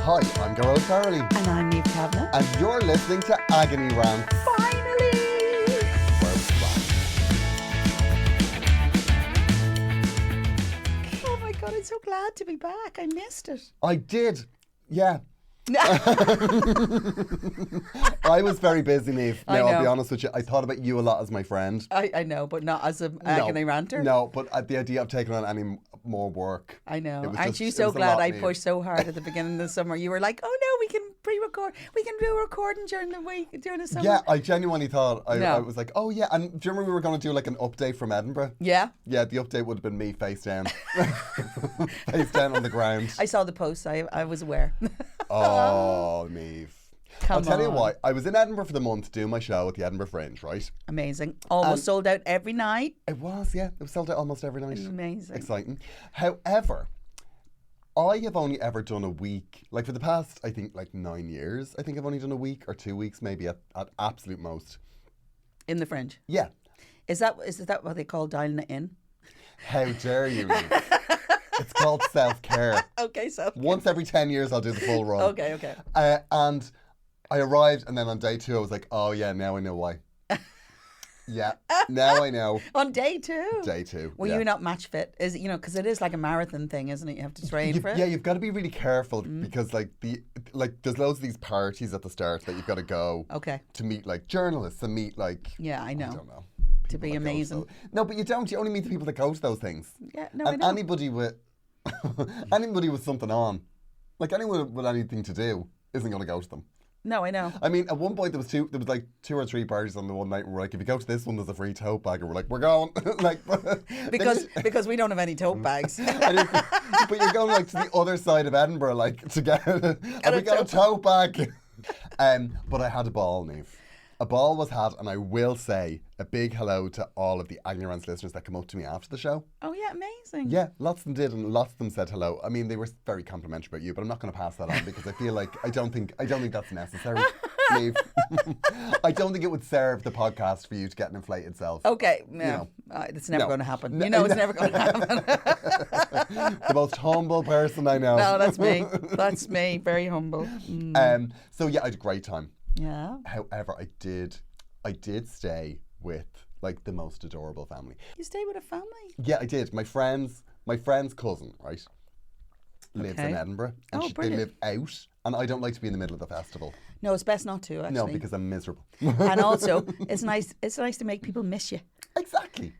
Hi, I'm Garrod Farrelly. And I'm Niamh Kavanagh. And you're listening to Agony Rants. Finally! We're back. Oh my God, I'm so glad to be back. I missed it. I did, yeah. I was very busy, Niamh. Now, I'll be honest with you, I thought about you a lot as my friend. I know, but not as an agony ranter. No, but the idea of taking on any more work. I know. Aren't Aren't you so glad I pushed so hard at the beginning of the summer? You were like, oh no, we can pre-record. We can do a recording during the week, during the summer. Yeah, I genuinely thought, I was like, oh yeah. And do you remember we were going to do like an update from Edinburgh? Yeah. Yeah, the update would have been me face down. Face down on the ground. I saw the post. I was aware. Oh, Niamh. I'll tell you on. what, I was in Edinburgh for the month doing my show at the Edinburgh Fringe, right? Amazing. Almost sold out every night. It was, yeah. It was sold out almost every night. Amazing. Exciting. However, I have only ever done a week, like for the past, I think, like 9 years, I think I've only done a week or 2 weeks maybe at absolute most. In the Fringe. Yeah. Is that what they call dialing it in? How dare you, Niamh. It's called self-care. Okay, Once every 10 years I'll do the full run. Okay. And I arrived, and then on day 2 I was like, oh yeah, now I know why. Yeah, now I know. On day 2? Day 2. Were you not match fit? Is it, because it is like a marathon thing, isn't it? You have to train for it. Yeah, you've got to be really careful because there's loads of these parties at the start that you've got to go. Okay. To meet like journalists and meet like. Yeah, I know. I don't know. To be amazing. No, but you don't. You only meet the people that go to those things. Yeah, no, and I know. anybody with something on, like anyone with anything to do, isn't going to go to them. No, I know. I mean, at one point there was like 2 or 3 parties on the one night, and we're like, if you go to this one, there's a free tote bag, and we're like, we're going, like, because we don't have any tote bags. But you're going like to the other side of Edinburgh, like to get, and we got a tote bag. But I had a ball, Niamh. A ball was had, and I will say a big hello to all of the Agony Rants listeners that come up to me after the show. Oh yeah, amazing. Yeah, lots of them did, and lots of them said hello. I mean, they were very complimentary about you, but I'm not going to pass that on because I feel like I don't think that's necessary, Niamh. I don't think it would serve the podcast for you to get an inflated self. Okay, no, it's never going to happen. It's never going to happen. The most humble person I know. No, that's me. That's me. Very humble. So yeah, I had a great time. Yeah. However, I did stay with like the most adorable family. You stayed with a family? Yeah, I did. My friend's cousin, right, lives in Edinburgh, and they live out, and I don't like to be in the middle of the festival. No, it's best not to. Actually, no, because I'm miserable. And also, it's nice. It's nice to make people miss you. Exactly.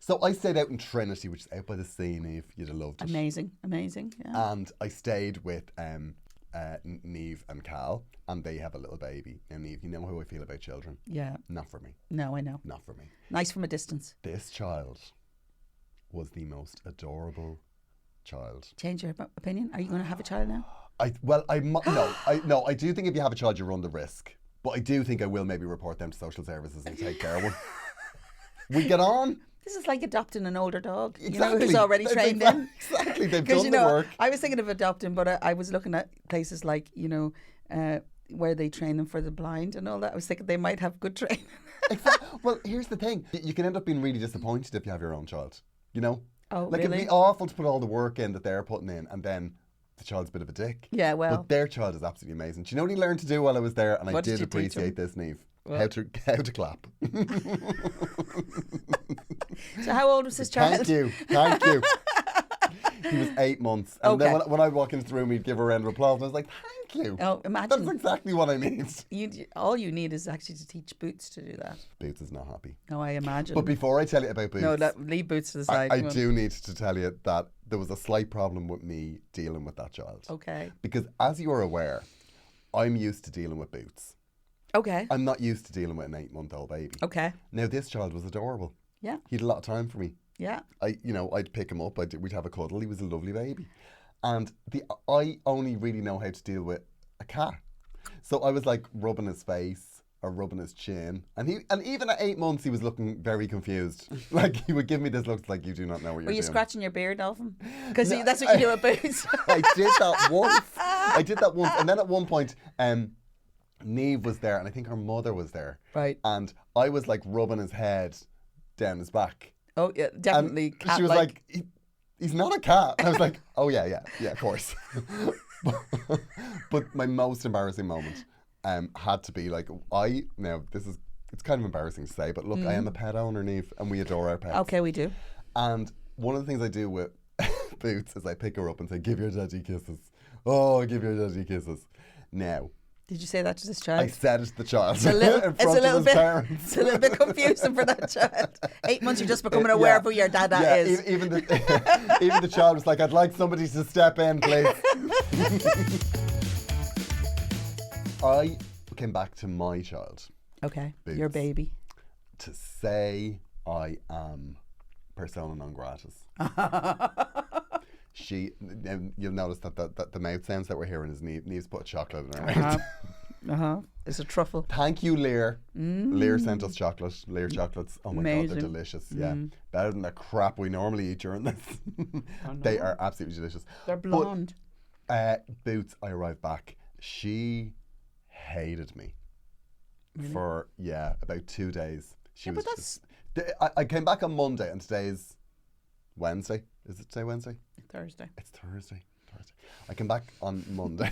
So I stayed out in Trinity, which is out by the sea, Niamh. You'd have loved it. Amazing. Yeah. And I stayed with Niamh and Cal, and they have a little baby. Now, Niamh, you know how I feel about children. Yeah. Not for me. No, I know. Not for me. Nice from a distance. This child was the most adorable child. Change your opinion? Are you going to have a child now? I do think if you have a child, you run the risk. But I do think I will maybe report them to social services and take care of one. We get on. This is like adopting an older dog, Exactly. Who's already trained in. Exactly, they've done the work. I was thinking of adopting, but I was looking at places like, where they train them for the blind and all that. I was thinking they might have good training. Exactly. Well, here's the thing. You can end up being really disappointed if you have your own child, Oh, like, really? it'd be awful to put all the work in that they're putting in and then the child's a bit of a dick. Yeah, well. But their child is absolutely amazing. Do you know what he learned to do while I was there? And I did appreciate this, Niamh. How to clap. So how old was this child? Thank you. He was 8 months. And then when I'd walk into the room, he'd give her a round of applause. And I was like, thank you. Oh, imagine. That's exactly what I need. All you need is actually to teach Boots to do that. Boots is not happy. Oh, I imagine. But before I tell you about Boots... leave Boots to the side. I do need to tell you that there was a slight problem with me dealing with that child. Okay. Because as you are aware, I'm used to dealing with Boots. Okay. I'm not used to dealing with an 8-month-old baby. Okay. Now, this child was adorable. Yeah. He had a lot of time for me. Yeah. I'd pick him up. We'd have a cuddle. He was a lovely baby. And I only really know how to deal with a cat. So I was like rubbing his face or rubbing his chin. And even at 8 months, he was looking very confused. Like, he would give me this look like, you do not know what you're doing. Were you scratching your beard off him? Because that's what you do at Boots. I did that once. And then at one point, Niamh was there, and I think her mother was there. Right. And I was like rubbing his head down his back. Oh, yeah, definitely. And she was like, he's not a cat. I was like, oh, yeah, of course. But my most embarrassing moment had to be like, it's kind of embarrassing to say, but look, I am a pet owner, Niamh, and we adore our pets. Okay, we do. And one of the things I do with Boots is I pick her up and say, give your daddy kisses. Oh, give your daddy kisses. Now, did you say that to this child? I said it to the child It's a little, in front of his parents. It's a little bit confusing for that child. 8 months, you're just becoming aware of who your dada is. Even the child was like, I'd like somebody to step in, please. I came back to my child. Okay, Boots, your baby. to say I am persona non gratis. You'll notice that the mouth sounds that we're hearing is Niamh's put chocolate in her mouth. It's a truffle. Thank you, Lear. Lear sent us chocolate. Lear chocolates. Oh my God, they're delicious. Yeah, better than the crap we normally eat during this. They are absolutely delicious. They're blonde. But, Boots, I arrived back. She hated me for about 2 days. I came back on Monday, and today's Wednesday. Is it today Wednesday? Thursday. It's Thursday. I came back on Monday.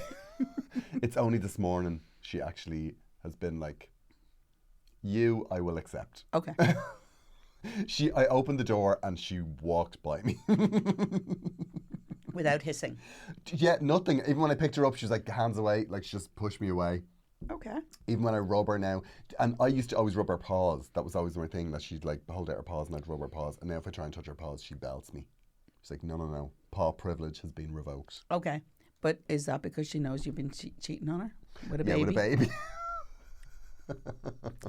It's only this morning she actually has been like, I will accept. Okay. I opened the door and she walked by me. Without hissing. Yeah, nothing. Even when I picked her up, she was like, hands away, like she just pushed me away. Okay. Even when I rub her now, and I used to always rub her paws. That was always my thing, that she'd like hold out her paws and I'd rub her paws. And now if I try and touch her paws, she belts me. She's like, no. Paw privilege has been revoked. Okay. But is that because she knows you've been cheating on her with a baby? Yeah, with a baby.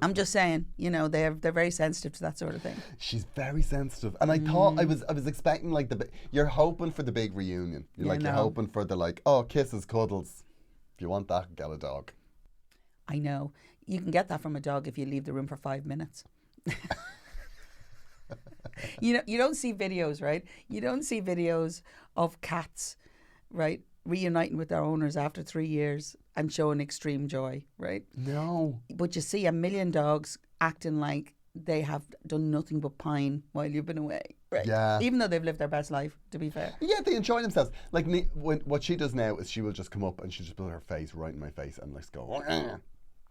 I'm just saying, they're very sensitive to that sort of thing. She's very sensitive, and I thought I was expecting like you're hoping for the big reunion. You're hoping for the kisses, cuddles. If you want that, get a dog. I know. You can get that from a dog if you leave the room for 5 minutes. You don't see videos, right? You don't see videos of cats, right, reuniting with their owners after 3 years and showing extreme joy, right? No. But you see a million dogs acting like they have done nothing but pine while you've been away, right? Yeah. Even though they've lived their best life, to be fair. Yeah, they enjoy themselves. Like what she does now is she will just come up and she'll just put her face right in my face and let's go,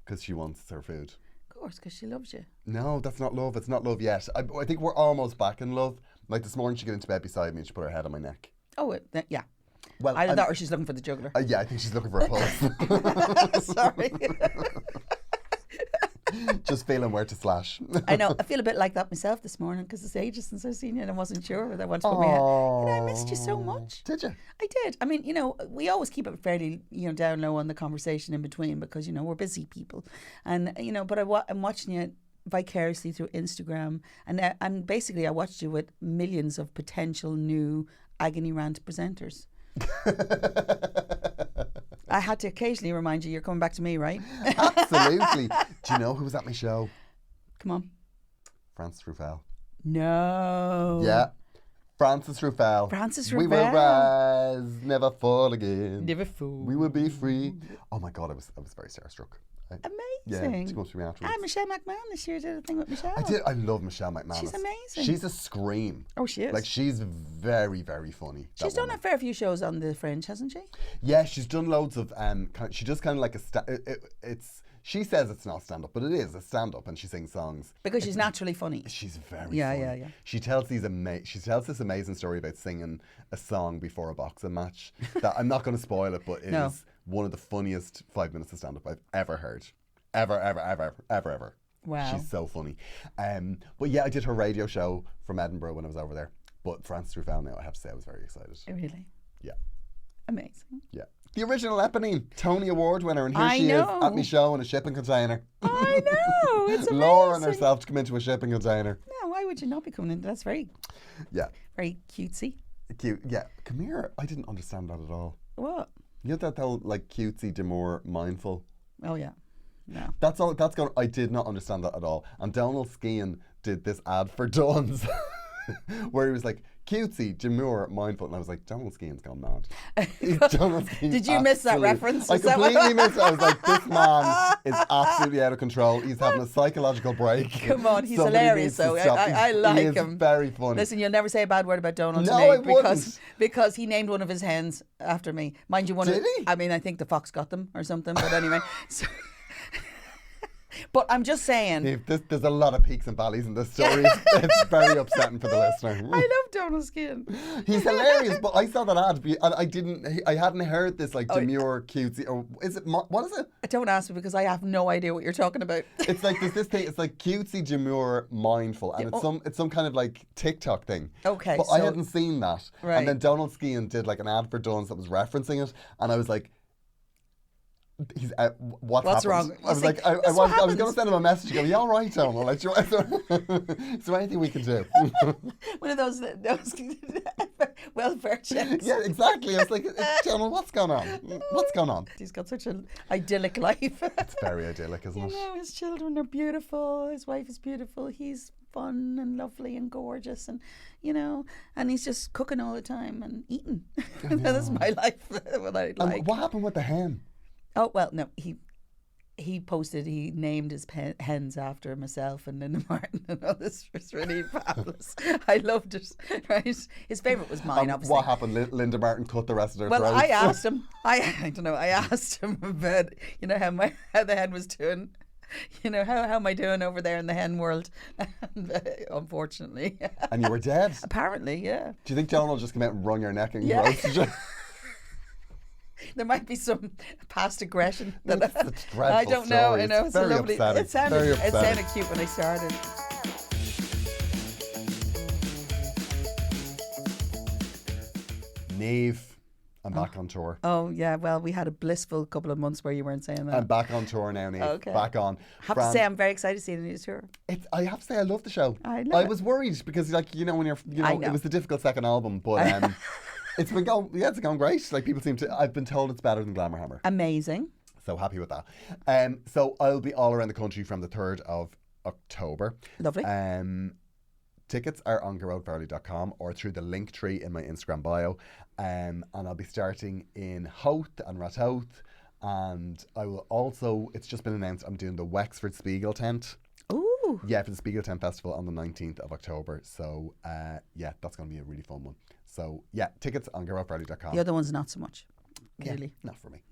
because she wants her food. Of course, because she loves you. No, that's not love. It's not love yet. I think we're almost back in love. Like this morning, she got into bed beside me and she put her head on my neck. Oh, yeah. Well, Either that or she's looking for the juggler. Yeah, I think she's looking for a pulse. Sorry. Just feeling where to slash. I know. I feel a bit like that myself this morning because it's ages since I've seen you and I wasn't sure whether I wanted to put my head. I missed you so much. Did you? I did. I mean, we always keep it fairly, down low on the conversation in between because, we're busy people. And, but I'm watching you vicariously through Instagram. And basically I watched you with millions of potential new agony rant presenters. I had to occasionally remind you you're coming back to me, right? Absolutely. Do you know who was at my show? Come on. Francis Ruffell. No. Yeah. Francis Ruffell. Francis Ruffell. We will rise, never fall again. Never fall. We will be free. Oh my God, I was very starstruck. Amazing. Yeah, she must be afterwards. And Michelle McMahon this year did a thing with Michelle. I did. I love Michelle McMahon. She's amazing. She's a scream. Oh, she is. Like, she's very, very funny. She's done a fair few shows on the Fringe, hasn't she? Yeah, she's done loads of. She does kind of like it's. She says it's not stand up, but it is a stand up, and she sings songs because she's naturally funny. She's very funny. Yeah. She tells this amazing story about singing a song before a boxing match. That I'm not going to spoil it, but it is one of the funniest 5 minutes of stand up I've ever heard. Ever. Wow. She's so funny. But yeah, I did her radio show from Edinburgh when I was over there. But Francis Ruffell now, I have to say, I was very excited. Really? Yeah. Amazing. Yeah. The original Eponine, Tony Award winner, and here she is at my show in a shipping container. I know, it's amazing. Lowering herself to come into a shipping container. No, why would you not be coming in? That's very cutesy. Cute, yeah. Come here. I didn't understand that at all. What? You know that whole like cutesy, demure, mindful. Oh yeah. No. That's all. That's going. I did not understand that at all. And Donald Skean did this ad for Dunn's, where he was like, cutesy, demure, mindful. And I was like, Donald Skian's gone mad. Donald Skian's Did you miss that reference? I Is that completely missed it. I was like, this man is absolutely out of control. He's having a psychological break. Come on, he's Somebody hilarious needs to though. stop. I He like is him. very funny. Listen, you'll never say a bad word about Donald No, to me I wouldn't. because he named one of his hens after me. Mind you, Did he? I mean, I think the fox got them or something. But anyway, so, but I'm just saying. There's a lot of peaks and valleys in this story. It's very upsetting for the listener. I love Donald Skian. He's hilarious, but I saw that ad and I hadn't heard this like demure, cutesy, or is it, what is it? Don't ask me because I have no idea what you're talking about. It's like there's this thing, it's like cutesy, demure, mindful, and it's some kind of like TikTok thing. Okay, But I hadn't seen that. Right. And then Donald Skian did like an ad for Dunn's that was referencing it, and I was like, he's what's What's happened? wrong? I was You see, like, I this is was what going to send him a message. Go, you all right, Donald? Like, is there anything we can do? One of those welfare checks. Yeah, exactly. I was like, Donald, what's going on? What's going on? He's got such an idyllic life. It's very idyllic, isn't You it? know, his children are beautiful. His wife is beautiful. He's fun and lovely and gorgeous, and you know, and he's just cooking all the time and eating. That's my life. What I like. And what happened with the hen? Oh well, no, he posted he named his hens after himself and Linda Martin and all this. Was really fabulous. I loved it. Right, his favourite was mine. Obviously, What happened? Linda Martin cut the rest of their well, throats. I asked him. I don't know. I asked him about how the hen was doing. You know, how am I doing over there in the hen world? And, unfortunately. And you were dead. Apparently, yeah. Do you think Donald just come out and wrung your neck and Yeah. roasted you? There might be some past aggression. That It's a dreadful I don't know. story. I know. It's It's very a lovely. upsetting. It sounded. Very It upsetting. sounded cute when I started. Niamh, I'm back on tour. Oh yeah. Well, we had a blissful couple of months where you weren't saying that. I'm back on tour now, Niamh. Okay. Back on. I have to say, I'm very excited to see the new tour. I have to say, I love the show. I love it. was worried because, like, you know, when I it know. was the difficult second album, but it's been going, it's going great. Like, people seem to, I've been told it's better than Glamour Hammer. Amazing. So happy with that. So I'll be all around the country from the 3rd of October. Lovely. Tickets are on geroadfarley.com or through the link tree in my Instagram bio. And I'll be starting in Howth and Ratoath. And I will also, it's just been announced, I'm doing the Wexford Spiegel tent. Ooh. Yeah, for the Spiegel Tent Festival on the 19th of October. So, yeah, that's going to be a really fun one. So, yeah, tickets on geroadfarley.com. The other one's not so much. Clearly. Yeah, not for me.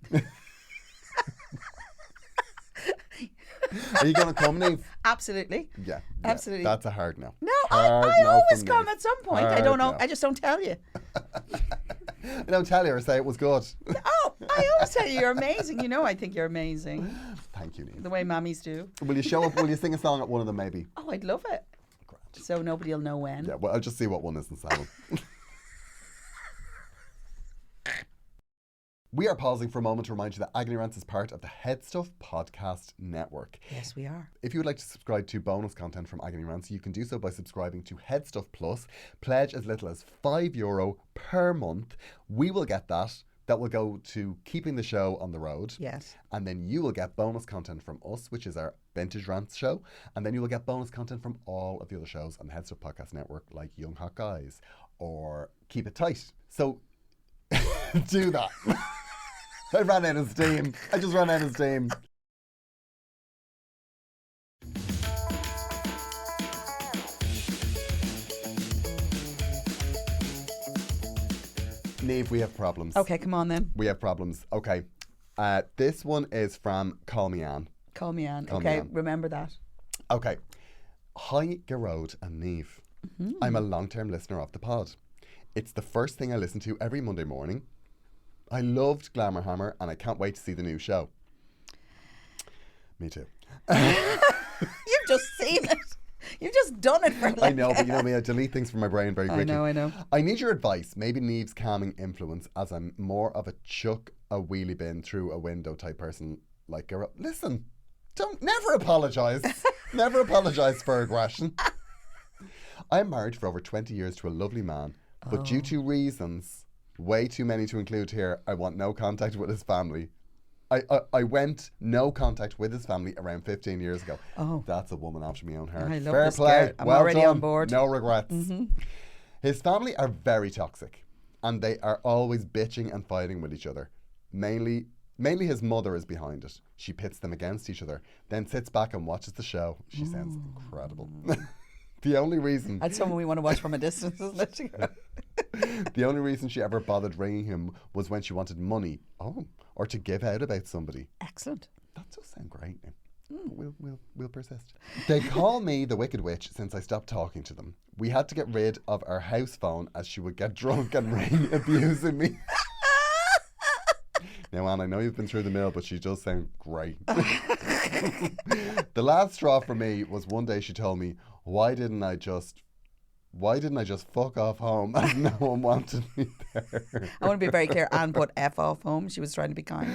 Are you going to come, Niamh? Absolutely. Yeah, Absolutely. That's a hard no. No, Hard I no always from come Niamh. at some point. I Hard don't know. no. I just don't tell you. I don't tell you or say it was good. Oh, I always tell you you're amazing. You know I think you're amazing. Thank you, Niamh. The way mammies do. Will you show up? Will you sing a song at one of them, maybe? Oh, I'd love it. Grand. So nobody will know when. Yeah, well, I'll just see what one is and sing them. We are pausing for a moment to remind you that Agony Rants is part of the Head Stuff podcast network. Yes, we are. If you would like to subscribe to bonus content from Agony Rants, you can do so by subscribing to Head Stuff Plus. Pledge as little as €5 per month. We will get that. That will go to keeping the show on the road. Yes. And then you will get bonus content from us, which is our Vintage Rants show. And then you will get bonus content from all of the other shows on the Head Stuff podcast network, like Young Hot Guys or Keep It Tight. So do that. I ran out of steam. I just ran out of steam. Niamh, we have problems. Okay, come on then. We have problems. Okay. This one is from Call Me Anne. Call me Anne. Call me Okay, Anne. remember that. Okay. Hi, Gerode and Niamh. I'm a long-term listener of the pod. It's the first thing I listen to every Monday morning. I loved Glamour Hammer and I can't wait to see the new show. Me too. You've just seen it. You've just done it for like... I know, but you know me, I delete things from my brain very quickly. I know. I need your advice, maybe Niamh's calming influence, as I'm more of a chuck a wheelie bin through a window type person like Gerode. Listen, never apologise. Never apologise for aggression. I'm married for over 20 years to a lovely man, but due to reasons, way too many to include here, I want no contact with his family. I went no contact with his family around 15 years ago. Oh. That's a woman after my own heart. I love Fair this play. girl. I'm well already done. on board. No regrets. His family are very toxic, and they are always bitching and fighting with each other. Mainly his mother is behind it. She pits them against each other, then sits back and watches the show. She sounds incredible. The only reason... That's someone we want to watch from a distance, isn't it? The only reason she ever bothered ringing him was when she wanted money. Oh, or to give out about somebody. Excellent. That does sound great now. We'll persist. They call me the Wicked Witch since I stopped talking to them. We had to get rid of our house phone as she would get drunk and ring abusing me. Now, Anne, I know you've been through the mill, but she does sound great. The last straw for me was one day she told me, why didn't I just fuck off home as no one wanted me there? I want to be very clear. Anne put F off home. She was trying to be kind.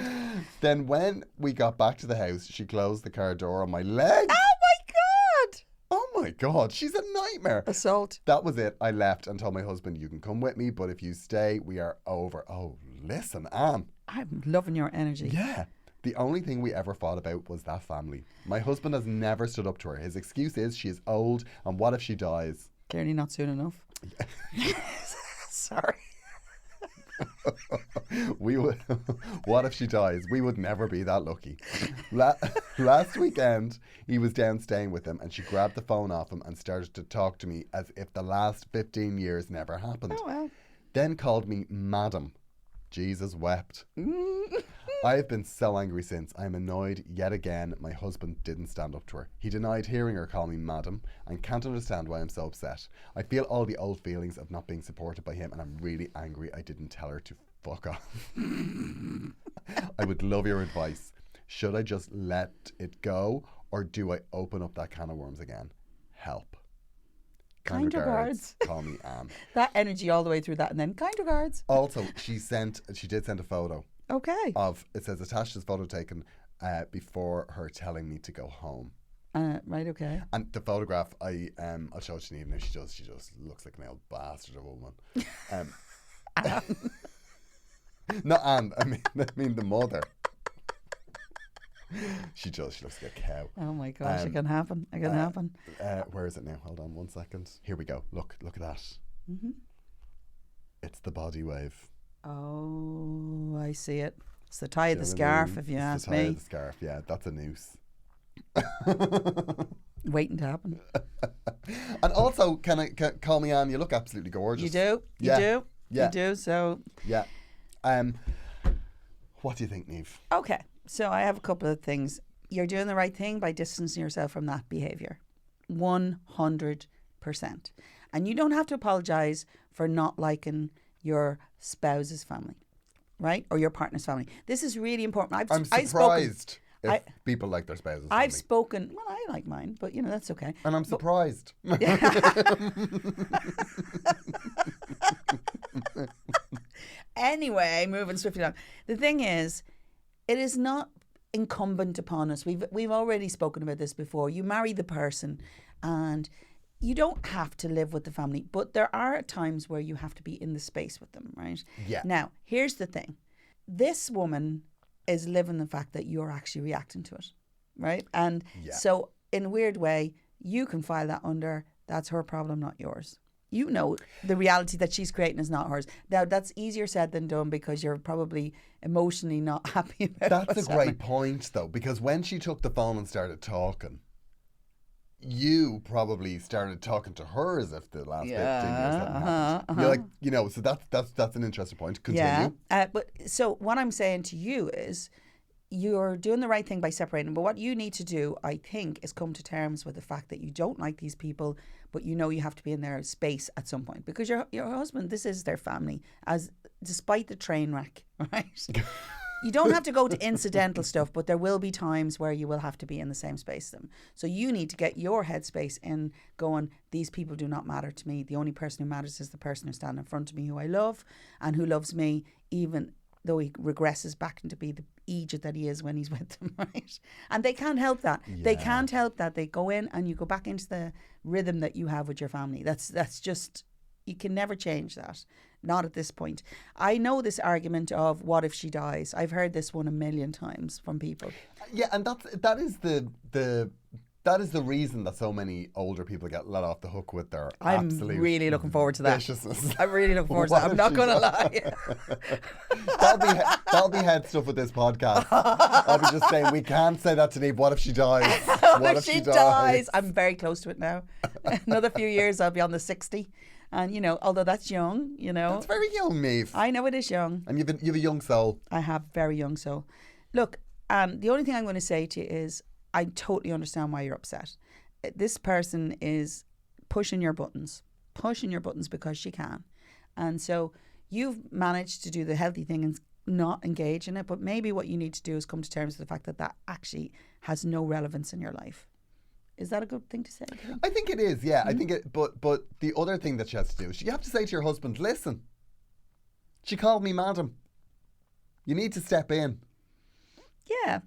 Then when we got back to the house, she closed the car door on my leg. Oh my God! Oh my God, she's a nightmare. Assault. That was it. I left and told my husband, you can come with me, but if you stay, we are over. Oh, listen, Anne. I'm loving your energy. Yeah. The only thing we ever fought about was that family. My husband has never stood up to her. His excuse is she is old, and what if she dies? Clearly not soon enough. Sorry. What if she dies? We would never be that lucky. Last weekend, he was down staying with him, and she grabbed the phone off him and started to talk to me as if the last 15 years never happened. Oh, well. Then called me Madam. Jesus wept. I have been so angry since. I am annoyed yet again my husband didn't stand up to her. He denied hearing her call me madam and can't understand why I'm so upset. I feel all the old feelings of not being supported by him and I'm really angry I didn't tell her to fuck off. I would love your advice. Should I just let it go or do I open up that can of worms again? Help. Kind regards. Call me Anne. That energy all the way through that and then kind regards. Also, she did send a photo. Okay. It says attached is photo taken before her telling me to go home. Right, okay. And the photograph, I'll show it to Niamh now. She just looks like an old bastard of a woman. Not Anne. I mean the mother. She looks like a cow. Oh my gosh, it can happen. It can happen. Where is it now? Hold on 1 second. Here we go. Look at that. Mm-hmm. It's the body wave. Oh, I see it. It's the tie of the scarf, if you ask me. The tie of the scarf, yeah. That's a noose. Waiting to happen. And also, call me Anne? You look absolutely gorgeous. You do. You do. Yeah. You do. So. Yeah. What do you think, Niamh? Okay. So I have a couple of things. You're doing the right thing by distancing yourself from that behaviour. 100%. And you don't have to apologise for not liking your spouse's family, right? Or your partner's family. This is really important. I'm surprised if people like their spouse's family. I've spoken, well, I like mine, but that's okay. And I'm surprised. Anyway, moving swiftly on. The thing is, it is not incumbent upon us. We've already spoken about this before. You marry the person and you don't have to live with the family, but there are times where you have to be in the space with them, right? Yeah. Now, here's the thing. This woman is living the fact that you're actually reacting to it, right? And so in a weird way, you can file that under, that's her problem, not yours. You know the reality that she's creating is not hers. Now, that's easier said than done because you're probably emotionally not happy about it. That's a great point, though, because when she took the phone and started talking, you probably started talking to her as if the last 15 years hadn't happened. You're like, so that's an interesting point. Continue. Yeah, but so what I'm saying to you is you're doing the right thing by separating. But what you need to do, I think, is come to terms with the fact that you don't like these people, but you know you have to be in their space at some point because your husband, this is their family, as despite the train wreck, right? You don't have to go to incidental stuff, but there will be times where you will have to be in the same space as them. So you need to get your headspace in going, these people do not matter to me. The only person who matters is the person who's standing in front of me who I love and who loves me even though he regresses back into be the Egypt that he is when he's with them, right? And they can't help that. Yeah. They can't help that. They go in and you go back into the rhythm that you have with your family. That's just, you can never change that. Not at this point. I know this argument of what if she dies. I've heard this one 1 million times from people. Yeah, and that is the that is the reason that so many older people get let off the hook with their I'm absolute really looking forward to that. viciousness. I'm really looking forward to that. I'm not going to lie. That'll be head stuff with this podcast. I'll be just saying, we can't say that to Niamh. What if she dies? What if she dies? I'm very close to it now. Another few years, I'll be on the 60. And, you know, although that's young, you know. That's very young, Niamh. I know it is young. And you've a young soul. I have very young soul. Look, the only thing I'm going to say to you is I totally understand why you're upset. This person is pushing your buttons because she can. And so you've managed to do the healthy thing and not engage in it. But maybe what you need to do is come to terms with the fact that that actually has no relevance in your life. Is that a good thing to say? I think it is, yeah. I think it, but the other thing that she has to do is you have to say to your husband, listen, she called me madam. You need to step in. Yeah.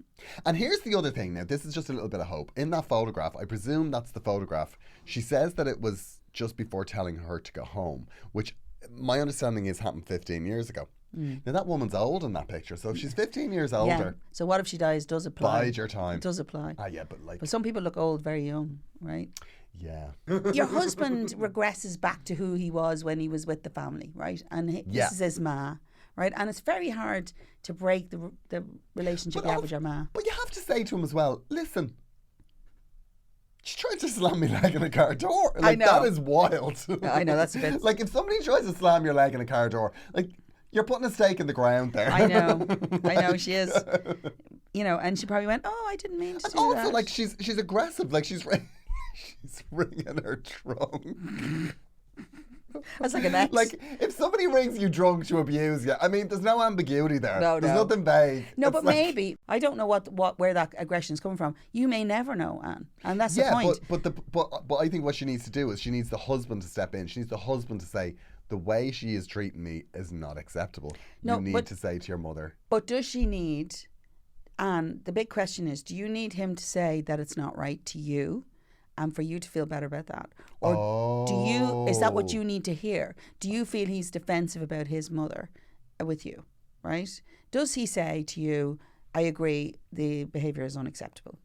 And here's the other thing now. This is just a little bit of hope. In that photograph, I presume that's the photograph. She says that it was just before telling her to go home, which my understanding is happened 15 years ago. Now that woman's old in that picture, so if she's 15 years older, Yeah. So what if she dies? Does apply? bide your time. It does apply. Yeah, but like, But some people look old very young, right? yeah. Your husband regresses back to who he was when he was with the family, right? And this is his ma, right? And it's very hard to break the relationship you have with your ma. But you have to say to him as well, listen, she tried to slam my leg in a car door. Like, I know. that is wild. I know, that's a bit... Like, if somebody tries to slam your leg in a car door, like, you're putting a stake in the ground there. I know, she is. You know, and she probably went, oh, I didn't mean to do also, that. like, she's aggressive. Like, she's ringing her trunk. That's like an ex. Like, if somebody rings you drunk to abuse you, I mean, there's no ambiguity there. No. There's nothing vague. No, It's but like, maybe, I don't know where that aggression is coming from. You may never know, Anne. And that's the point. But I think what she needs to do is she needs the husband to step in. She needs the husband to say, the way she is treating me is not acceptable. No, you need to say to your mother. But does she need, and the big question is, do you need him to say that it's not right to you and for you to feel better about that? Or is that what you need to hear? Do you feel he's defensive about his mother with you, right? Does he say to you, I agree, the behaviour is unacceptable,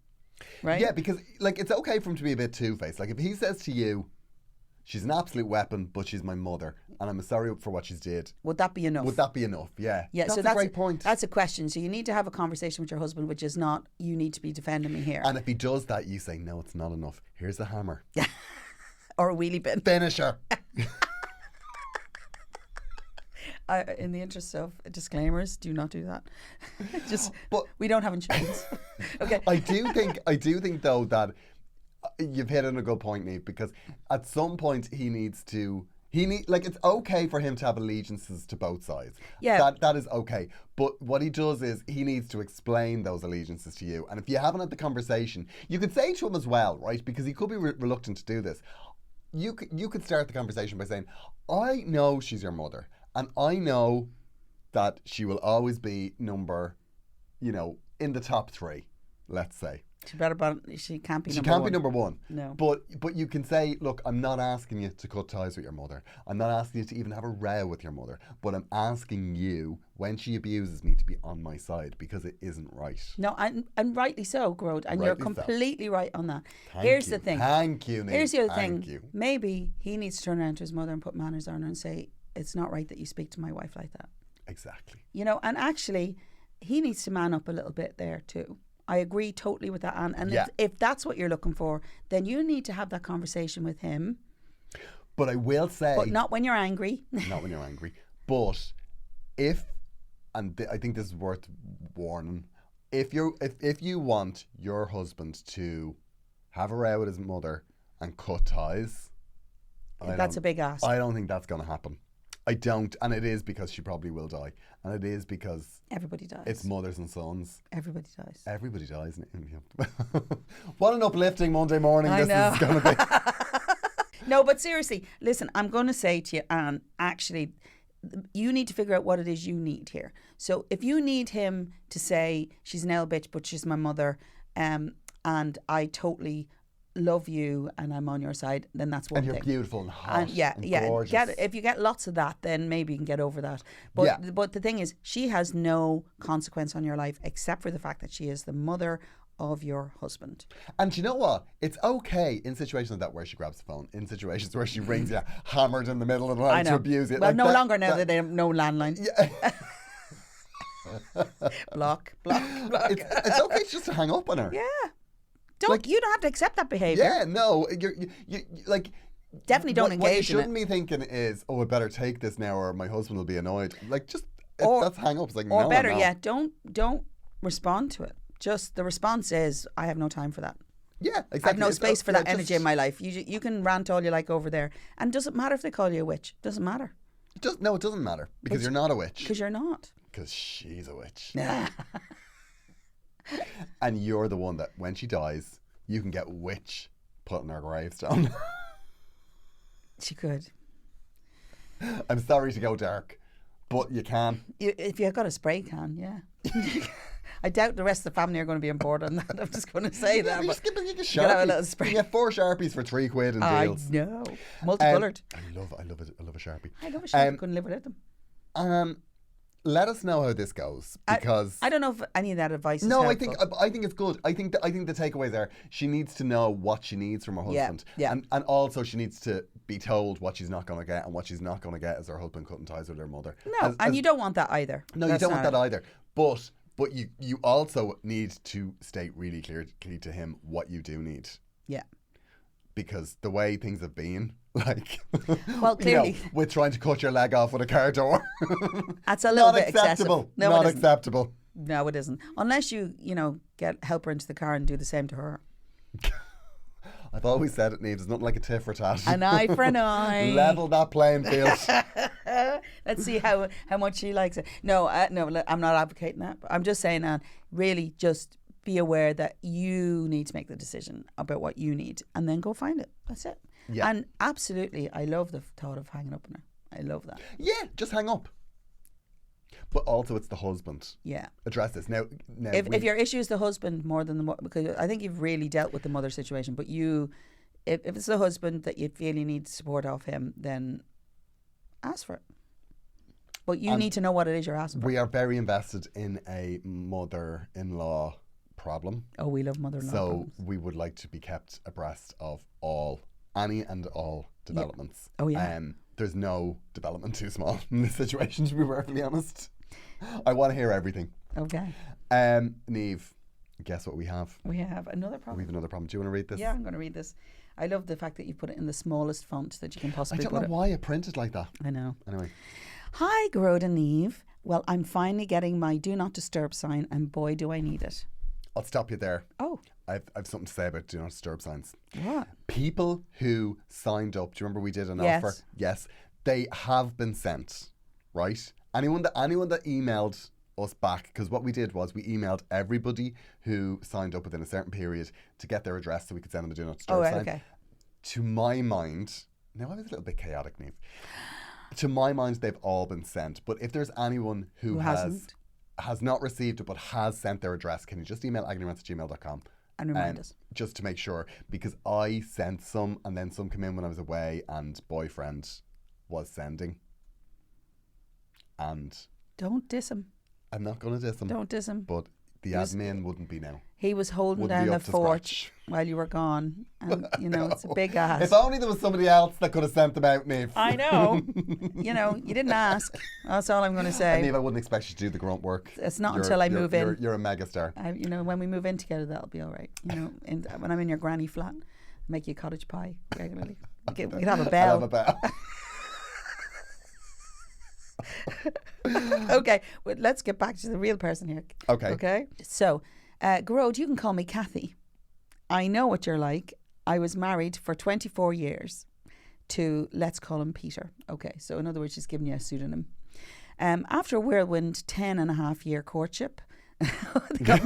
right? Yeah, because like it's okay for him to be a bit two-faced. Like if he says to you, she's an absolute weapon, but she's my mother, and I'm sorry for what she's did. Would that be enough? Would that be enough? Yeah. Yeah, that's a great point. That's a question. So you need to have a conversation with your husband, which is not, you need to be defending me here. And if he does that, you say, no, it's not enough. Here's the hammer. Or a wheelie bin. Finish her. In the interest of disclaimers, do not do that. We don't have insurance. Okay. I do think though that you've hit on a good point, Niamh, because at some point it's okay for him to have allegiances to both sides. Yeah. That is okay. But what he does is he needs to explain those allegiances to you. And if you haven't had the conversation, you could say to him as well, right? Because he could be reluctant to do this. You could start the conversation by saying, I know she's your mother, and I know that she will always be number, in the top 3, let's say. She can't be number one. No. But you can say, look, I'm not asking you to cut ties with your mother. I'm not asking you to even have a row with your mother. But I'm asking you, when she abuses me, to be on my side, because it isn't right. No, and rightly so, Grode. And you're completely right on that. Here's the thing. Thank you, Niamh. Here's the other thing. Maybe he needs to turn around to his mother and put manners on her and say, it's not right that you speak to my wife like that. Exactly. And actually, he needs to man up a little bit there too. I agree totally with that, Anne. And if that's what you're looking for, then you need to have that conversation with him. But I will say... But not when you're angry. Not when you're angry. But if, and I think this is worth warning, if you want your husband to have a row with his mother and cut ties... That's a big ask. I don't think that's going to happen. I don't, and it is because she probably will die, and it is because everybody dies. It's mothers and sons. Everybody dies. Everybody dies. What an uplifting Monday morning is going to be. No, but seriously, listen, I'm going to say to you, Anne, actually, you need to figure out what it is you need here. So if you need him to say, she's an L bitch, but she's my mother, and I totally love you and I'm on your side, then that's one thing. And you're beautiful and hot and gorgeous. If you get lots of that, then maybe you can get over that. But the thing is, she has no consequence on your life except for the fact that she is the mother of your husband. And you know what? It's okay in situations like that where she grabs the phone, in situations where she rings you hammered in the middle of the night to abuse it. Well, like no that, longer now that they have no landline. Yeah. Block. It's okay just to hang up on her. Yeah. You don't have to accept that behaviour. Yeah, no. You like... Definitely don't What you engage in it. shouldn't be thinking is, oh, I better take this now or my husband will be annoyed. Like, just... Or- that's hang up. It's like, Or no, better no. yet, don't respond to it. Just the response is, I have no time for that. Yeah, exactly. I have no space for that just- energy in my life. You can rant all you like over there. And does it matter if they call you a witch? Doesn't matter. No, it doesn't matter. Because you're not a witch. Because you're not. Because she's a witch. Yeah. And you're the one that, when she dies, you can get witch put in her gravestone. She could. I'm sorry to go dark, but you can. If you've got a spray can, yeah. I doubt the rest of the family are going to be on board on that. I'm just going to say that. You But just give a you gotta have a Sharpie. little spray. You get 4 Sharpies for £3 in deals. I know. Multicoloured. I love it. I love a Sharpie. I love a Sharpie. Couldn't live without them. Let us know how this goes, because I don't know if any of that advice is no, helpful. I think it's good. I think the takeaways are she needs to know what she needs from her husband, yeah. and also she needs to be told what she's not going to get, and what she's not going to get is her husband cutting ties with her mother. No, and you don't want that either. No, you don't want that either. But you also need to state really clearly to him what you do need. Yeah. Because the way things have been, like, well, clearly, with trying to cut your leg off with a car door, that's a little not bit acceptable. excessive. No, not it isn't. acceptable. No, it isn't. Unless you help her into the car and do the same to her. I've always said it, Niamh, there's nothing like a tit for tat. An eye for an eye. Level that playing field. Let's see how much she likes it. No, I'm not advocating that. But I'm just saying, really just be aware that you need to make the decision about what you need and then go find it. That's it. Yeah. And absolutely, I love the thought of hanging up on her. I love that. Yeah, just hang up. But also, it's the husband. Yeah. Address this now. If your issue is the husband more than the mother, because I think you've really dealt with the mother situation, but if it's the husband that you feel you need support of him, then ask for it. But you need to know what it is you're asking for. We are very invested in a mother-in-law problem. Oh, we love mother-in-law So problems. we would like to be kept abreast of any and all developments. Oh, yeah. There's no development too small in this situation, to be perfectly honest. I want to hear everything. Okay. Niamh, guess what we have? We have another problem. We have another problem. Do you want to read this? Yeah, I'm going to read this. I love the fact that you put it in the smallest font that you can I possibly don't put know it. why it printed like that. I know. Anyway. Hi, Garode and Niamh. Well, I'm finally getting my do not disturb sign, and boy, do I need it. I'll stop you there. Oh. I've something to say about do not disturb signs. What? People who signed up, do you remember we did an Yes. offer? Yes. They have been sent, right? Anyone that emailed us back, because what we did was we emailed everybody who signed up within a certain period to get their address so we could send them a do not disturb Oh, right, sign. okay. To my mind, now I was a little bit chaotic, Niamh. To my mind, they've all been sent. But if there's anyone who has not received it but has sent their address, can you just email agonyrants@gmail.com? And remind us. Just to make sure, because I sent some and then some came in when I was away and boyfriend was sending. And Don't diss him. I'm not going to diss him. Don't diss him. But the admin wouldn't be now. He was holding Wouldn't down be the up to fort scratch. while you were gone. And, it's a big ask. If only there was somebody else that could have sent them out, Niamh. I know. You didn't ask. That's all I'm going to say. Niamh, I wouldn't expect you to do the grunt work. It's not until I move in. You're a megastar. When we move in together, that'll be all right. When I'm in your granny flat, make you cottage pie regularly. We could have a I'll bell. have a bell. Okay, well, let's get back to the real person here. Okay. Okay. So, Garode, you can call me Kathy. I know what you're like. I was married for 24 years to, let's call him Peter. Okay, so in other words, she's given you a pseudonym. After a whirlwind 10.5-year courtship, they got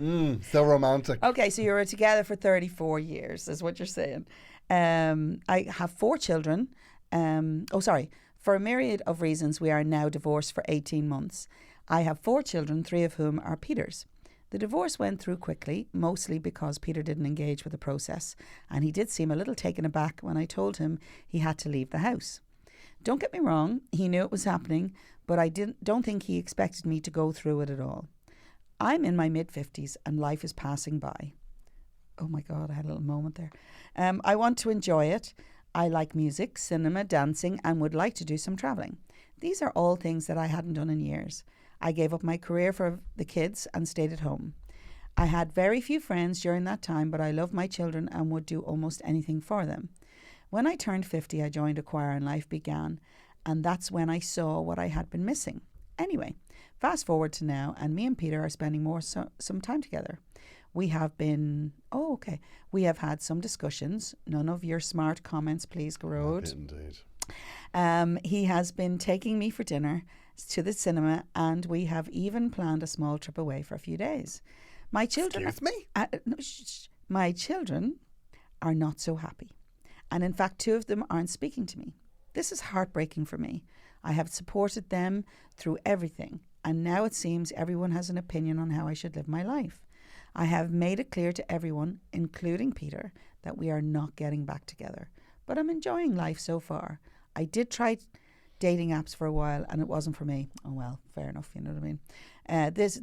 married. So romantic. Okay, so you were together for 34 years, is what you're saying. I have 4 children. For a myriad of reasons, we are now divorced for 18 months. I have 4 children, 3 of whom are Peter's. The divorce went through quickly, mostly because Peter didn't engage with the process, and he did seem a little taken aback when I told him he had to leave the house. Don't get me wrong, he knew it was happening, but I don't think he expected me to go through it at all. I'm in my mid-50s and life is passing by. Oh my God, I had a little moment there. I want to enjoy it. I like music, cinema, dancing, and would like to do some travelling. These are all things that I hadn't done in years. I gave up my career for the kids and stayed at home. I had very few friends during that time, but I love my children and would do almost anything for them. When I turned 50, I joined a choir and life began, and that's when I saw what I had been missing. Anyway, fast forward to now, and me and Peter are spending some time together. We have had some discussions. None of your smart comments, please, Garode. Indeed. He has been taking me for dinner to the cinema, and we have even planned a small trip away for a few days. My children, Excuse me? My children are not so happy. And in fact, 2 of them aren't speaking to me. This is heartbreaking for me. I have supported them through everything, and now it seems everyone has an opinion on how I should live my life. I have made it clear to everyone, including Peter, that we are not getting back together. But I'm enjoying life so far. I did try dating apps for a while and it wasn't for me. Oh well, fair enough, you know what I mean.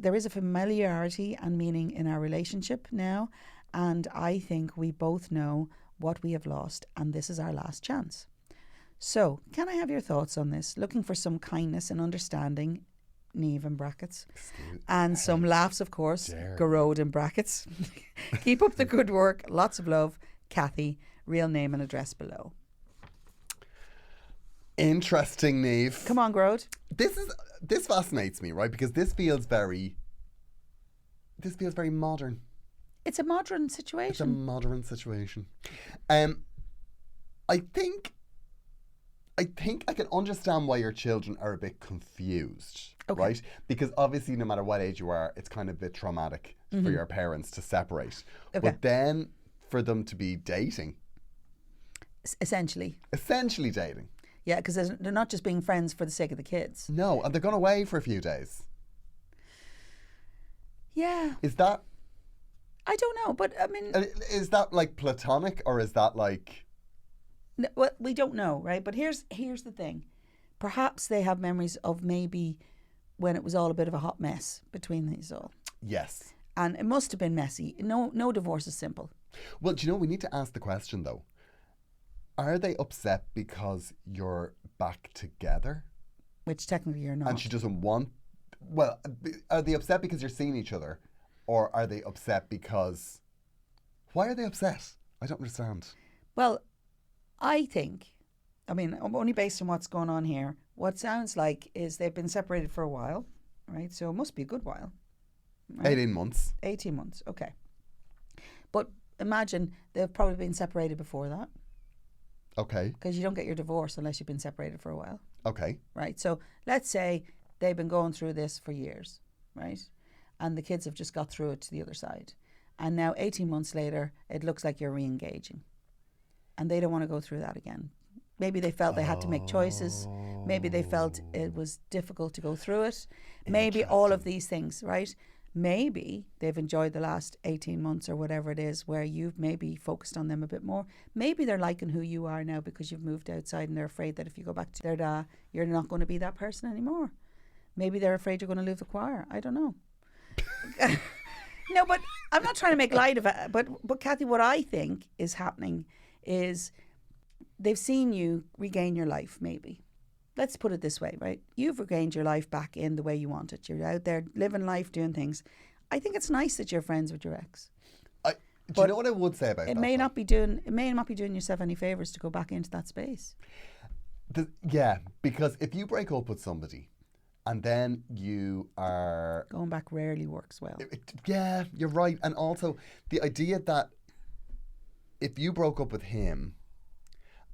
There is a familiarity and meaning in our relationship now, and I think we both know what we have lost, and this is our last chance. So, can I have your thoughts on this? Looking for some kindness and understanding, Niamh in brackets, and some laughs, of course, Garode in brackets. Keep up the good work. Lots of love, Kathy. Real name and address below. Interesting, Niamh. Come on, Garode. This fascinates me, right? Because this feels very modern. It's a modern situation. It's a modern situation. I think I can understand why your children are a bit confused, right? Because obviously, no matter what age you are, it's kind of a bit traumatic for your parents to separate. Okay. But then for them to be dating. Essentially dating. Yeah, because they're not just being friends for the sake of the kids. No, and they're gone away for a few days. Yeah. Is that... I don't know, but I mean... Is that like platonic, or is that like... No, well, we don't know, right? But here's the thing. Perhaps they have memories of maybe when it was all a bit of a hot mess between these all. Yes. And it must have been messy. No divorce is simple. Well, do you know, we need to ask the question, though. Are they upset because you're back together? Which technically you're not. And she doesn't want... Well, are they upset because you're seeing each other? Or are they upset because... Why are they upset? I don't understand. Well, I think, I mean, only based on what's going on here, what sounds like is they've been separated for a while, right? So it must be a good while. Right? 18 months. 18 months, okay. But imagine they've probably been separated before that. Okay. Because you don't get your divorce unless you've been separated for a while. Okay. Right. So let's say they've been going through this for years, right? And the kids have just got through it to the other side. And now 18 months later, it looks like you're re-engaging. And they don't want to go through that again. Maybe they felt they had to make choices. Maybe they felt it was difficult to go through it. Maybe all of these things, right? Maybe they've enjoyed the last 18 months or whatever it is where you've maybe focused on them a bit more. Maybe they're liking who you are now because you've moved outside and they're afraid that if you go back to their dad, you're not going to be that person anymore. Maybe they're afraid you're going to leave the choir. I don't know. No, but I'm not trying to make light of it. But Kathy, what I think is happening is they've seen you regain your life, maybe. Let's put it this way, right? You've regained your life back in the way you want it. You're out there living life, doing things. I think it's nice that you're friends with your ex. Do you know what I would say about that? It may not be doing yourself any favours to go back into that space. Yeah, because if you break up with somebody and then you are... Going back rarely works well. Yeah, you're right. And also the idea that if you broke up with him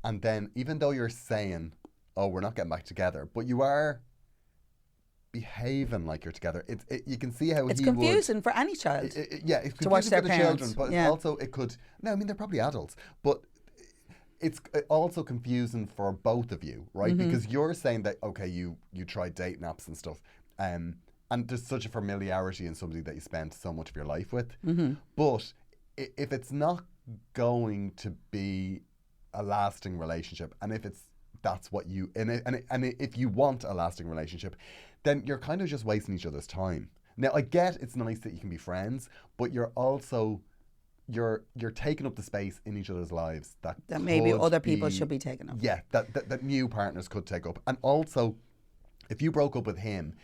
and then even though you're saying, oh, we're not getting back together, but you are behaving like you're together, you can see how it's confusing for any child. It's confusing to watch their for the parents. children, but yeah. also it could... No, I mean, they're probably adults, but it's also confusing for both of you, right? Mm-hmm. Because you're saying that, okay, you tried dating apps and stuff, and there's such a familiarity in somebody that you spend so much of your life with. Mm-hmm. But if it's not going to be a lasting relationship, and if that's what you... And if you want a lasting relationship, then you're kind of just wasting each other's time. Now, I get it's nice that you can be friends, but you're also you're taking up the space in each other's lives that maybe could other people be- should be taken up. Yeah, that new partners could take up. And also, if you broke up with him,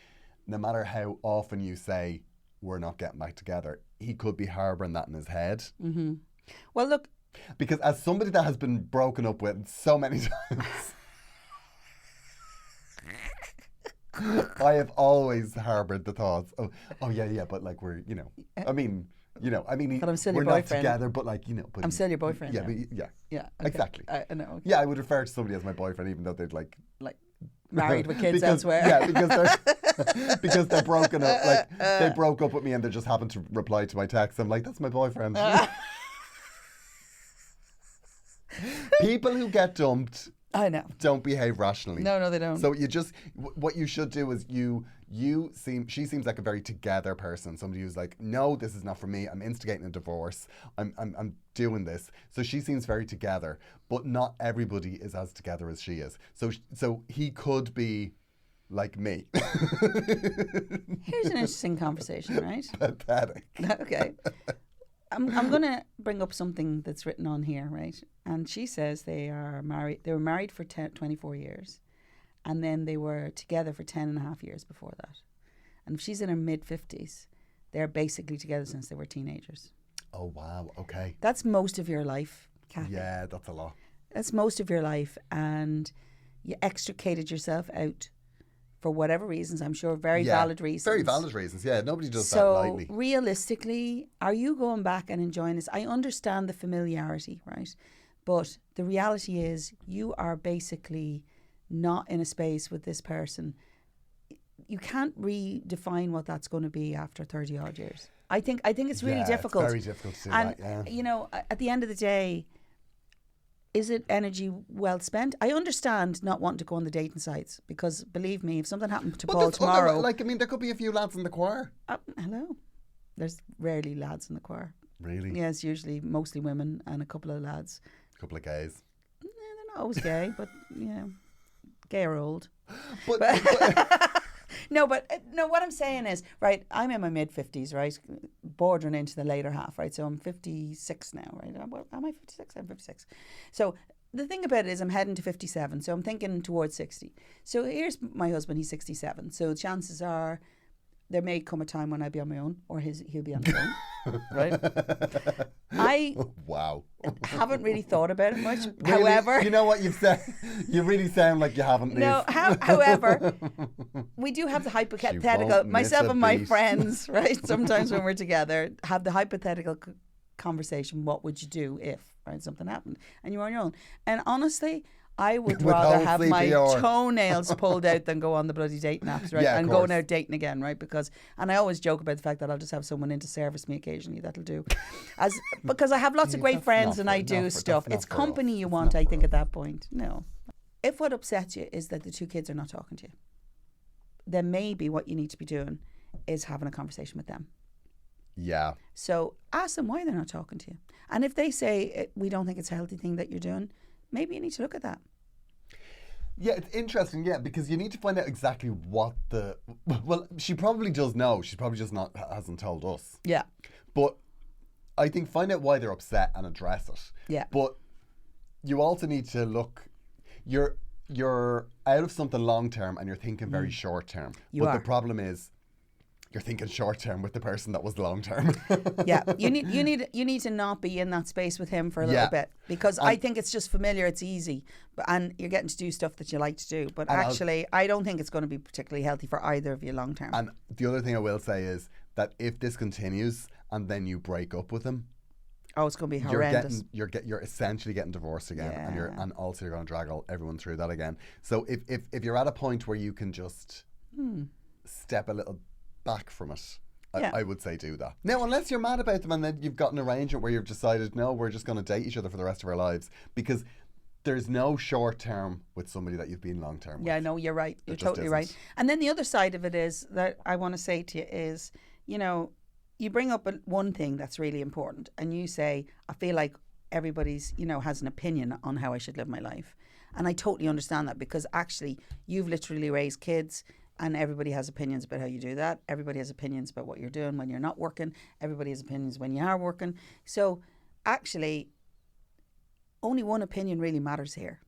no matter how often you say we're not getting back together, he could be harbouring that in his head. Mm-hmm. Well, look, Because as somebody that has been broken up with so many times, I have always harboured the thoughts of, oh yeah, but like we're, I mean, But I'm still we're your not boyfriend. together, but like, but I'm still your boyfriend. Yeah, now. but yeah, Yeah, okay. exactly. I know. Okay. Yeah, I would refer to somebody as my boyfriend, even though they'd like Married with kids because, elsewhere. Yeah, because they're broken up. Like they broke up with me and they just happened to reply to my text. I'm like, that's my boyfriend. People who get dumped I know. don't behave rationally. No, they don't. So you just what you should do is she seems like a very together person, somebody who's like, no, this is not for me, I'm instigating a divorce, I'm doing this. So she seems very together, but not everybody is as together as she is. So he could be like me. Here's an interesting conversation, right? Pathetic. Okay. I'm going to bring up something that's written on here, right? And she says they were married for 24 years. And then they were together for 10 and a half years before that. And if she's in her mid-50s, they're basically together since they were teenagers. Oh, wow. Okay. That's most of your life, Kathy. Yeah, that's a lot. That's most of your life. And you extricated yourself out for whatever reasons, I'm sure very valid reasons. Very valid reasons, yeah. Nobody does that So lightly. realistically, are you going back and enjoying this? I understand the familiarity, right? But the reality is you are basically not in a space with this person. You can't redefine what that's going to be after 30 odd years. I think it's really difficult. It's very difficult to do And that, yeah. At the end of the day, is it energy well spent? I understand not wanting to go on the dating sites because, believe me, if something happened to Paul tomorrow... there could be a few lads in the choir. Hello. There's rarely lads in the choir. Really? Yeah, it's usually mostly women and a couple of lads. A couple of gays. They're not always gay, but, gay or old. But No, what I'm saying is, right, I'm in my mid-50s, right, bordering into the later half, right, so I'm 56 now, right, am I 56? I'm 56. So the thing about it is I'm heading to 57, so I'm thinking towards 60. So here's my husband, he's 67, so chances are there may come a time when I'll be on my own, or he'll be on his own, right? I wow. haven't really thought about it much. Really? However, you know what you've said. You really sound like you haven't. No, however, we do have the hypothetical. Myself and my friends, right? Sometimes when we're together, have the hypothetical conversation. What would you do if something happened and you were on your own? And honestly, I would rather have my toenails pulled out than go on the bloody dating apps, right? Yeah, and going out dating again, right? And I always joke about the fact that I'll just have someone in to service me occasionally. That'll do. Because I have lots of great friends and I do stuff. It's company you want, I think, at that point. No. If what upsets you is that the two kids are not talking to you, then maybe what you need to be doing is having a conversation with them. Yeah. So ask them why they're not talking to you. And if they say, we don't think it's a healthy thing that you're doing, maybe you need to look at that. Yeah, it's interesting, because you need to find out exactly what well, she probably does know. She probably just hasn't told us. Yeah. But I think find out why they're upset and address it. Yeah. But you also need to look, you're out of something long term and you're thinking very short term. But the problem is you're thinking short term with the person that was long term. Yeah, you need to not be in that space with him for a little bit, because I think it's just familiar, it's easy, and you're getting to do stuff that you like to do. But actually, I don't think it's going to be particularly healthy for either of you long term. And the other thing I will say is that if this continues and then you break up with him, it's going to be horrendous. You're essentially getting divorced again, and also you're going to drag everyone through that again. So if you're at a point where you can just step a little back from it, I would say do that. Now, unless you're mad about them and then you've got an arrangement where you've decided, no, we're just going to date each other for the rest of our lives, because there's no short term with somebody that you've been long term with. Yeah, no, you're right. You're totally right. And then the other side of it is that I want to say to you is, you bring up one thing that's really important and you say, I feel like everybody's, has an opinion on how I should live my life. And I totally understand that, because actually you've literally raised kids. And everybody has opinions about how you do that. Everybody has opinions about what you're doing when you're not working. Everybody has opinions when you are working. So actually, only one opinion really matters here,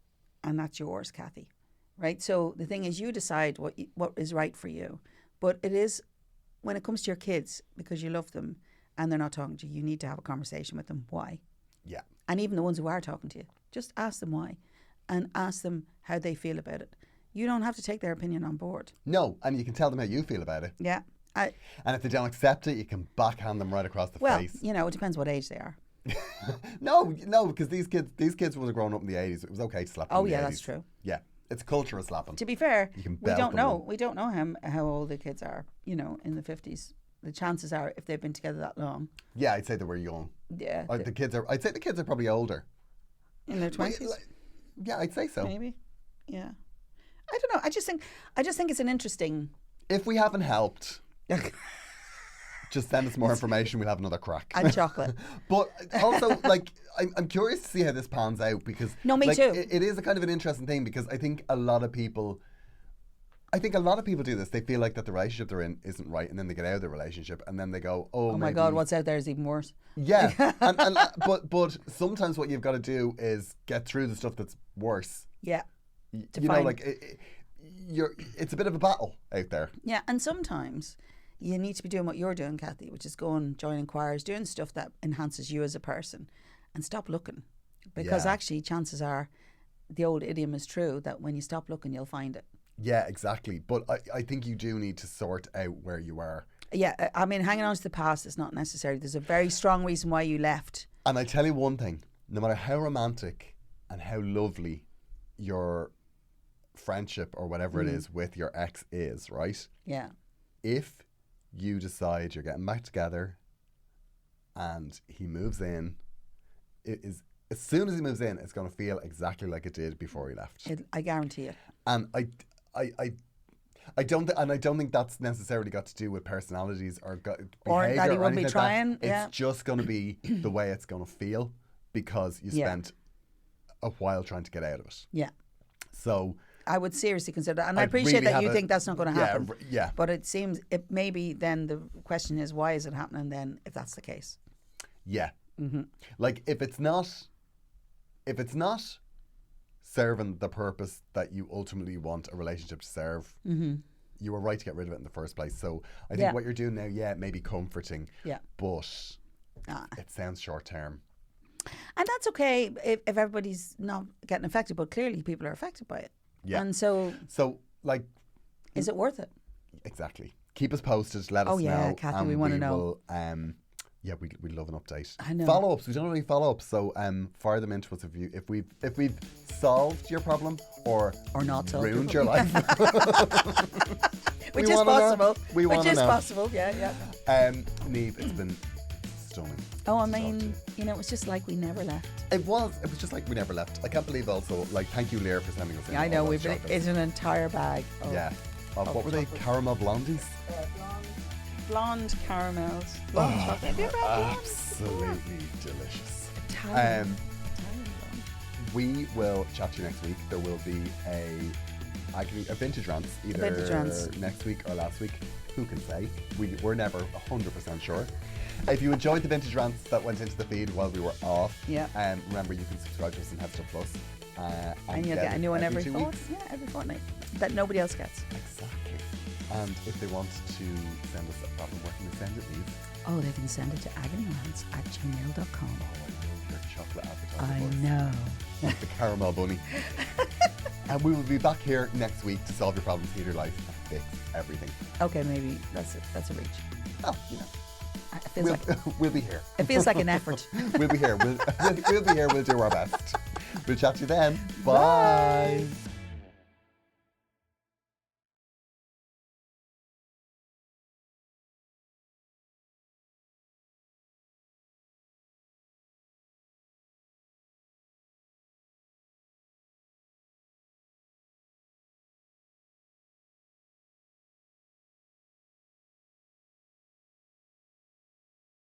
and that's yours, Kathy. Right? So the thing is, you decide what is right for you. But it is, when it comes to your kids, because you love them and they're not talking to you, you need to have a conversation with them. Why? Yeah. And even the ones who are talking to you, just ask them why and ask them how they feel about it. You don't have to take their opinion on board. No, and you can tell them how you feel about it. Yeah. And if they don't accept it, you can backhand them right across the face. Well, it depends what age they are. No, because these kids would have grown up in the 80s. It was okay to slap them in the 80s. That's true. Yeah, it's a culture of slapping. To be fair, you can we don't know. We don't know how old the kids are, in the 50s. The chances are, if they've been together that long. Yeah, I'd say they were young. Yeah. I'd say the kids are probably older. In their 20s? Yeah, I'd say so. Maybe. Yeah. I don't know. I just think it's an interesting... If we haven't helped... Just send us more information. We'll have another crack. And chocolate. But also, I'm curious to see how this pans out because... No, me too. It is a kind of an interesting thing because I think a lot of people do this. They feel like that the relationship they're in isn't right, and then they get out of the relationship, and then they go, "Oh my God, what's out there is even worse." Yeah, but sometimes what you've got to do is get through the stuff that's worse. Yeah. It's a bit of a battle out there. Yeah, and sometimes you need to be doing what you're doing, Kathy, which is going, joining choirs, doing stuff that enhances you as a person, and stop looking. Because actually, chances are, the old idiom is true, that when you stop looking, you'll find it. Yeah, exactly. But I think you do need to sort out where you are. Yeah, I mean, hanging on to the past is not necessary. There's a very strong reason why you left. And I tell you one thing, no matter how romantic and how lovely your friendship or whatever it is with your ex is, right? Yeah. If you decide you're getting back together and he moves in, as soon as he moves in, it's going to feel exactly like it did before he left. I guarantee it. And I don't think that's necessarily got to do with personalities or behavior or that he won't be like trying. It's just going to be the way it's going to feel because you spent a while trying to get out of it. Yeah. So I would seriously consider that, and I appreciate that you think that's not going to happen. Yeah. But it seems maybe then the question is, why is it happening then? If that's the case. Yeah. Mm-hmm. Like if it's not serving the purpose that you ultimately want a relationship to serve, you were right to get rid of it in the first place. So I think what you're doing now, it may be comforting, but it sounds short term. And that's okay if everybody's not getting affected, but clearly people are affected by it. Yeah. And so like, is it worth it? Exactly. Keep us posted. Let us know. Kathy, we want to know. We'd love an update. I know. Follow-ups. We don't have any follow-ups, so fire them into us if we've solved your problem or not solved ruined your life. Which is possible. Which is possible. Yeah. Niamh, it's been stunning. Oh, I mean, it was just like we never left. It was just like we never left. I can't believe also, thank you, Lear, for sending us in. Yeah, I know, it's an entire bag. What were they? Caramel blondies? Blonde caramels. Blonde chocolate. Have you ever had blonde? Absolutely delicious. Italian. We will chat to you next week. There will be a vintage rants either next week or last week. Who can say? We're never 100% sure. If you enjoyed the vintage rants that went into the feed while we were off, remember you can subscribe to us on Headstuff Plus. And you'll get a new one every 2 weeks. Yeah, every fortnight. That nobody else gets. Exactly. And if they want to send us a problem, where can they send it, please? Oh, they can send it to agonyrants@gmail.com. Oh, I know your chocolate advertising. I know. The caramel bunny. And we will be back here next week to solve your problems, heal your life, and fix everything. Okay, maybe that's a reach. Oh, we'll be here. It feels like an effort. We'll be here. We'll be here. We'll do our best. We'll chat to you then. Bye.